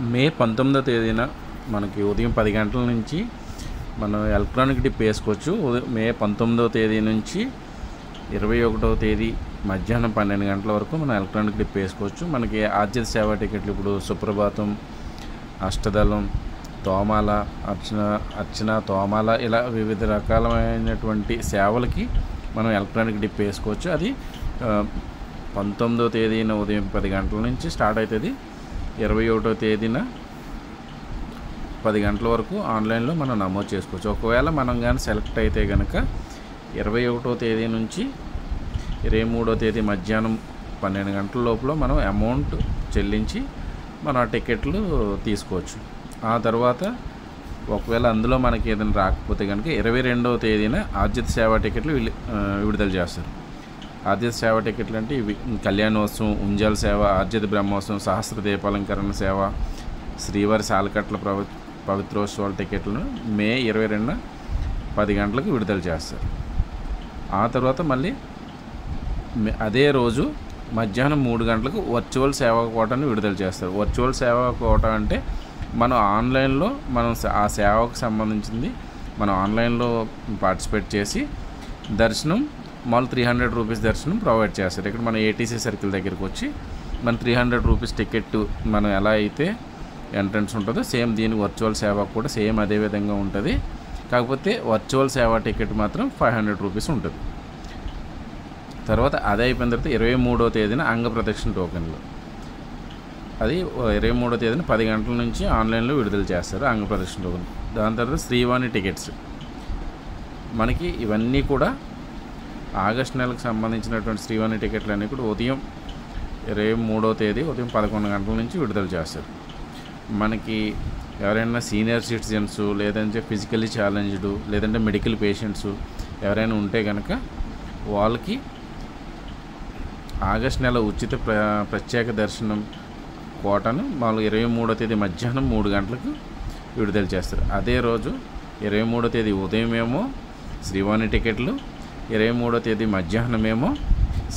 మే 19వ తేదీన మనకి ఉదయం 10 గంటల నుంచి మనం ఎలక్ట్రానిక్ డిప్ వేసుకోవచ్చు. మే 19వ తేదీ నుంచి 21వ తేదీ మధ్యాహ్నం 12 గంటల వరకు మనం ఎలక్ట్రానిక్ డిప్ వేసుకోవచ్చు. మనకి ఆర్జిత సేవా టికెట్లు ఇప్పుడు సుప్రభాతం, అష్టదళం, తోమాల, అర్చన తోమాల ఇలా వివిధ రకాలైనటువంటి సేవలకి మనం ఎలక్ట్రానిక్ డిప్ వేసుకోవచ్చు. అది 19వ తేదీన ఉదయం 10 గంటల నుంచి స్టార్ట్ అవుతుంది. 21వ తేదీన 10 గంటల వరకు ఆన్లైన్లో మనం నమోదు చేసుకోవచ్చు. ఒకవేళ మనం కానీ సెలెక్ట్ అయితే కనుక 21వ తేదీ నుంచి 23వ తేదీ మధ్యాహ్నం 12 గంటల లోపల మనం అమౌంట్ చెల్లించి మనం ఆ టికెట్లు తీసుకోవచ్చు. ఆ తర్వాత ఒకవేళ అందులో మనకి ఏదైనా రాకపోతే కనుక 22వ తేదీన ఆర్జిత సేవా టికెట్లు విడుదల చేస్తారు. ఆర్జిత సేవా టికెట్లు అంటే ఇవి కళ్యాణోత్సవం, ఉంజాల సేవ, ఆర్జిత బ్రహ్మోత్సవం, సహస్ర దీపాలంకరణ సేవ, శ్రీవారి సాలకట్ల పవిత్రోత్సవాల టికెట్లను మే 22న 10 గంటలకు విడుదల చేస్తారు. ఆ తర్వాత మళ్ళీ అదే రోజు మధ్యాహ్నం 3 గంటలకు వర్చువల్ సేవా కోటాను విడుదల చేస్తారు. వర్చువల్ సేవా కోట అంటే మనం ఆన్లైన్లో ఆ సేవకు సంబంధించింది మనం ఆన్లైన్లో పార్టిసిపేట్ చేసి దర్శనం మామూలు 300 రూపీస్ దర్శనం ప్రొవైడ్ చేస్తారు. ఇక్కడ మన ఏటీసీ సర్కిల్ దగ్గరికి వచ్చి మన 300 రూపీస్ టికెట్ మనం ఎలా అయితే ఎంట్రన్స్ ఉంటుందో సేమ్ దీని వర్చువల్ సేవ కూడా సేమ్ అదే విధంగా ఉంటుంది. కాకపోతే వర్చువల్ సేవా టికెట్ మాత్రం 500 రూపీస్ ఉంటుంది. తర్వాత అదే అయిపోయిన తర్వాత 23వ తేదీన అంగ ప్రదక్షిణ టోకెన్లు, అది 23వ తేదీన 10 గంటల నుంచి ఆన్లైన్లో విడుదల చేస్తారు అంగ ప్రదక్షిణ టోకెన్. దాని తర్వాత శ్రీవాణి టికెట్స్, మనకి ఇవన్నీ కూడా ఆగస్టు నెలకు సంబంధించినటువంటి శ్రీవాణి టికెట్లు అన్నీ కూడా ఉదయం 23వ తేదీ ఉదయం 11 గంటల నుంచి విడుదల చేస్తారు. మనకి ఎవరైనా సీనియర్ సిటిజన్స్, లేదంటే ఫిజికల్లీ ఛాలెంజ్డ్, లేదంటే మెడికల్ పేషెంట్స్ ఎవరైనా ఉంటే కనుక వాళ్ళకి ఆగస్టు నెల ఉచిత ప్రత్యేక దర్శనం కోటాను మామూలుగా 23వ తేదీ మధ్యాహ్నం 3 గంటలకు విడుదల చేస్తారు. అదే రోజు 23వ తేదీ ఉదయమేమో శ్రీవాణి టికెట్లు, 23వ తేదీ మధ్యాహ్నమేమో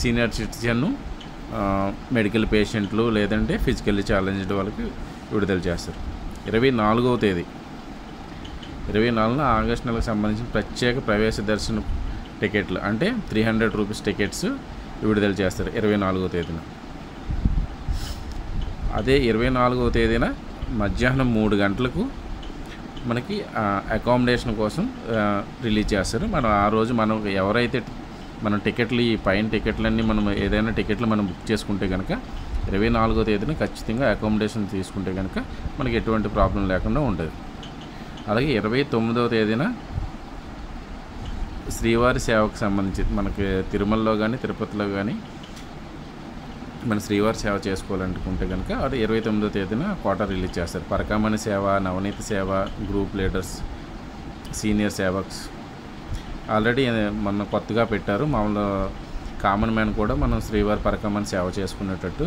సీనియర్ సిటిజన్, మెడికల్ పేషెంట్లు, లేదంటే ఫిజికల్లీ ఛాలెంజ్డ్ వాళ్ళకి విడుదల చేస్తారు. 24వ తేదీ 24న ఆగస్టు నెలకు సంబంధించిన ప్రత్యేక ప్రవేశ దర్శన టికెట్లు అంటే 300 రూపీస్ టికెట్స్ విడుదల చేస్తారు 24వ తేదీన. అదే 24వ తేదీన మధ్యాహ్నం 3 గంటలకు మనకి అకామిడేషన్ కోసం రిలీజ్ చేస్తారు. మనం ఆ రోజు మనం ఎవరైతే మనం టికెట్లు ఈ పైన టికెట్లన్నీ మనం ఏదైనా టికెట్లు మనం బుక్ చేసుకుంటే కనుక 24వ తేదీన ఖచ్చితంగా అకామిడేషన్ తీసుకుంటే కనుక మనకి ఎటువంటి ప్రాబ్లం లేకుండా ఉంటుంది. అలాగే 29వ తేదీన శ్రీవారి సేవకు సంబంధించి మనకి తిరుమలలో కానీ తిరుపతిలో కానీ మన శ్రీవారి సేవ చేసుకోవాలనుకుంటే కనుక అది 29వ తేదీన కోటా రిలీజ్ చేస్తారు. పరకామణి సేవ, నవనీత సేవ, group leaders, senior sevaks already మొన్న కొత్తగా పెట్టారు. మామూలు కామన్ మ్యాన్ కూడా మనం శ్రీవారి పరకామణి సేవ చేసుకునేటట్టు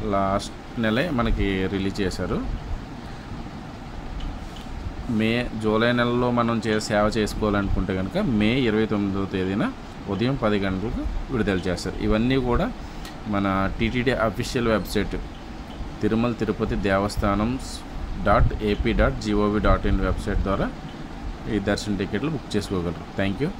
లాస్ట్ నెలే మనకి రిలీజ్ చేశారు. జూలై నెలలో మనం సేవ చేసుకోవాలనుకుంటే కనుక మే 29వ తేదీన ఉదయం 10 గంటలకు విడుదల చేస్తారు. ఇవన్నీ కూడా మన TTD official website Tirumala Tirupati దేవస్థానం .ap.gov.in వెబ్సైట్ ద్వారా ఈ దర్శన టికెట్లు బుక్ చేసుకోగలరు. Thank you.